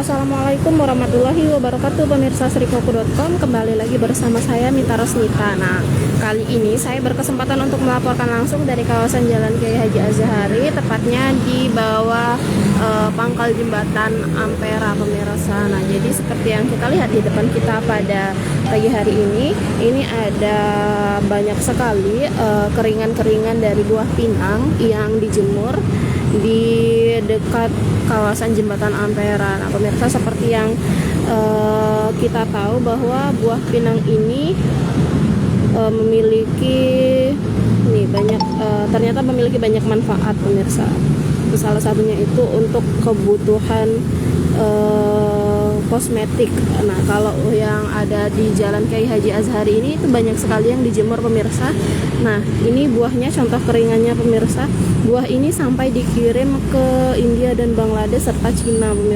Assalamualaikum warahmatullahi wabarakatuh, pemirsa serikoku.com. Kembali lagi bersama saya Mita Rosnita. Nah, kali ini saya berkesempatan untuk melaporkan langsung dari kawasan Jalan Kiai Haji Azhari, tepatnya di bawah pangkal jembatan Ampera, pemirsa. Nah, jadi seperti yang kita lihat di depan kita pada pagi hari ini ada banyak sekali keringan-keringan dari buah pinang yang dijemur di dekat kawasan jembatan Ampera. Nah, pemirsa, seperti yang kita tahu bahwa buah pinang ini ternyata memiliki banyak manfaat, pemirsa. Salah satunya itu untuk kebutuhan kosmetik. Nah, kalau yang ada di Jalan Kiai Haji Azhari ini itu banyak sekali yang dijemur, pemirsa. Nah, ini buahnya, contoh keringannya, pemirsa. Buah ini sampai dikirim ke India dan Bangladesh serta Cina, pemirsa.